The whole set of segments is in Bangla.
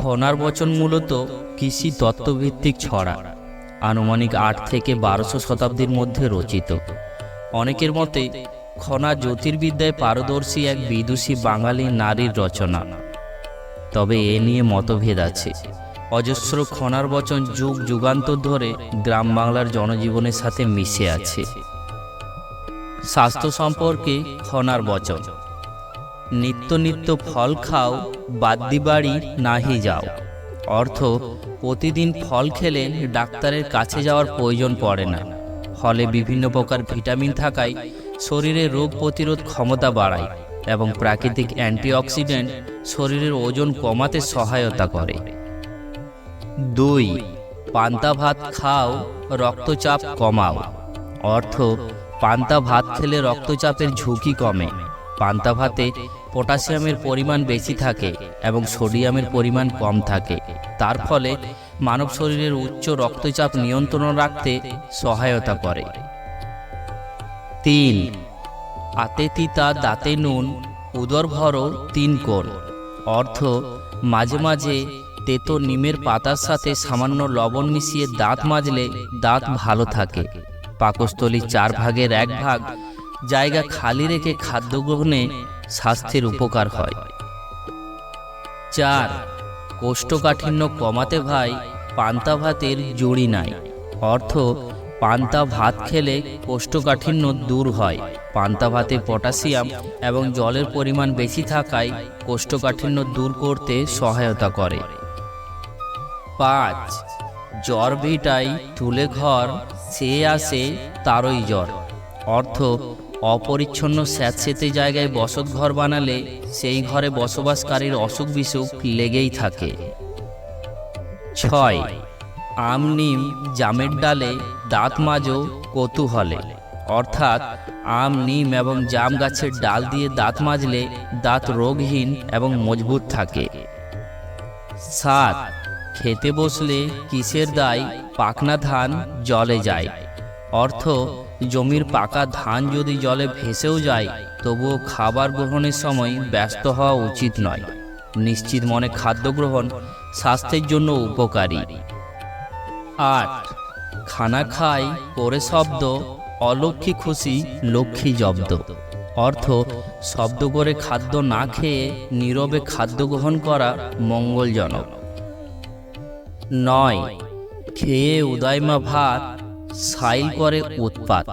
খনার বচন মূলত কৃষি তত্ত্বভিত্তিক ছড়া, আনুমানিক 8 থেকে 1200 শতাব্দীর মধ্যে রচিত। অনেকের মতে খনা জ্যোতির্বিদ্যায় পারদর্শী এক বিদুষী বাঙালি নারীর রচনা। তবে এ নিয়ে মতভেদ আছে। অজস্র খনার বচন যুগ যুগান্তর ধরে গ্রাম বাংলার জনজীবনের সাথে মিশে আছে। স্বাস্থ্য সম্পর্কে খনার বচন: নিত্য নিত্য ফল খাও, বাদ্যি বাড়ি নাহি যাও। অর্থ, প্রতিদিন ফল খেলে ডাক্তারের কাছে যাওয়ার প্রয়োজন পড়ে না। ফলে বিভিন্ন প্রকার ভিটামিন থাকায় শরীরে রোগ প্রতিরোধ ক্ষমতা বাড়ায় এবং প্রাকৃতিক অ্যান্টিঅক্সিডেন্ট শরীরের ওজন কমাতে সহায়তা করে। 2. পান্তা ভাত খাও, রক্তচাপ কমাও। অর্থ, পান্তা ভাত খেলে রক্তচাপের ঝুঁকি কমে। পান্তা ভাতে পটাশিয়ামের পরিমাণ বেশি থাকে এবং সোডিয়ামের পরিমাণ কম থাকে। তার ফলে মানব শরীরের উচ্চ রক্তচাপ নিয়ন্ত্রণ রাখতে সহায়তা করে। 3. আতে তিতা দাঁতে নুন, উদর ভরো 3 কোণ। অর্থ, মাঝে মাঝে তেতো নিমের পাতার সাথে সামান্য লবণ মিশিয়ে দাঁত মাজলে দাঁত ভালো থাকে। পাকস্থলীর 4 ভাগের 1 ভাগ জায়গা খালি রেখে খাদ্য গ্রহণে স্বাস্থ্যের উপকার হয়। 4. কোষ্ঠকাঠিন্য কমাতে ভাই পান্তা ভাতের জুড়ি নাই। অর্থ, পান্তা ভাত খেলে কোষ্ঠকাঠিন্য দূর হয়। পান্তা ভাতে পটাশিয়াম এবং জলের পরিমাণ বেশি থাকায় কোষ্ঠকাঠিন্য দূর করতে সহায়তা করে। 5. জ্বর ভিটাই তুলে ঘর, সে আসে তারই জ্বর। অর্থ, অপরিচ্ছন্ন স্যাঁতসেঁতে জায়গায় বসত ঘর বানালে সেই ঘরে বসবাসকারীর অসুখ বিসুখ লেগেই থাকে। 6. আম নিম জামের ডালে দাঁত মাজো কৌতূহলে। অর্থাৎ, আম নিম এবং জাম গাছের ডাল দিয়ে দাঁত মাজলে দাঁত রোগহীন এবং মজবুত থাকে। 7. খেতে বসলে কিসের দায় পাকনা ধান জলে যায়। অর্থ, জমির পাকা ধান যদি জলে ভেসেও যায় তবুও খাবার গ্রহণের সময় ব্যস্ত হওয়া উচিত নয়। নিশ্চিত মনে খাদ্য গ্রহণ স্বাস্থ্যের জন্য উপকারী। 8. খানা খাই করে শব্দ, অলক্ষ্মী খুশি লক্ষ্মী জব্দ। অর্থ, শব্দ করে খাদ্য না খেয়ে নীরবে খাদ্য গ্রহণ করা মঙ্গলজনক। 9. খেয়ে উদয়মা ভাত, সাইল করে উৎপাত।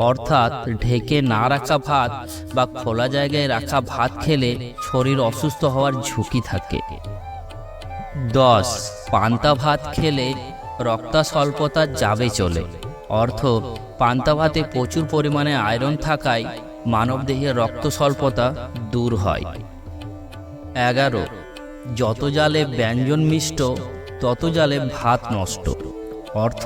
অর্থাৎ, ঢেকে না রাখা ভাত বা খোলা জায়গায় রাখা ভাত খেলে শরীর অসুস্থ হওয়ার ঝুঁকি থাকে। 10. পান্তা ভাত খেলে রক্তস্বল্পতা যাবে চলে। অর্থ, পান্তা ভাতে প্রচুর পরিমাণে আয়রন থাকায় মানবদেহে রক্তস্বল্পতা দূর হয়। 11. যত জালে ব্যঞ্জন মিষ্ট, তত জালে ভাত নষ্ট। অর্থ,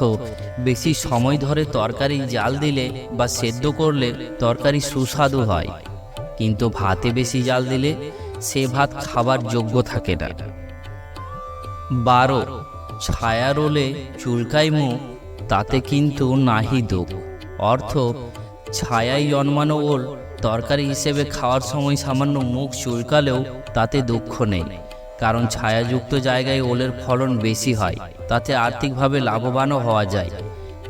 বেশি সময় ধরে তরকারি জাল দিলে বা সেদ্ধ করলে তরকারি সুস্বাদু হয়, কিন্তু ভাতে বেশি জাল দিলে সে ভাত খাবার যোগ্য থাকে না। 12. ছায়া রোলে চুলকাই মুখ, তাতে কিন্তু নাহি দুঃখ। অর্থ, ছায়ায় জন্মানো ওল তরকারি হিসেবে খাওয়ার সময় সামান্য মুখ চুলকালেও তাতে দুঃখ নেই, কারণ ছায়াযুক্ত জায়গায় ওলের ফলন বেশি হয়, তাতে আর্থিকভাবে লাভবানও হওয়া যায়,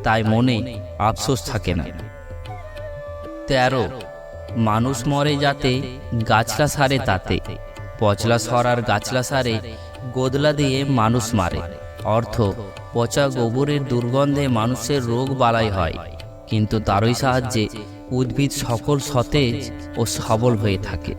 তাই মনে আফসোস থাকে না। 13. মানুষ মরে যাতে গাছলা সারে তাতে, পচলা সরার গাছলা সারে গোদলা দিয়ে মানুষ মারে। অর্থ, পচা গোবরের দুর্গন্ধে মানুষের রোগ বালাই হয়, কিন্তু তারই সাহায্যে উদ্ভিদ সকল সতেজ ও সবল হয়ে থাকে।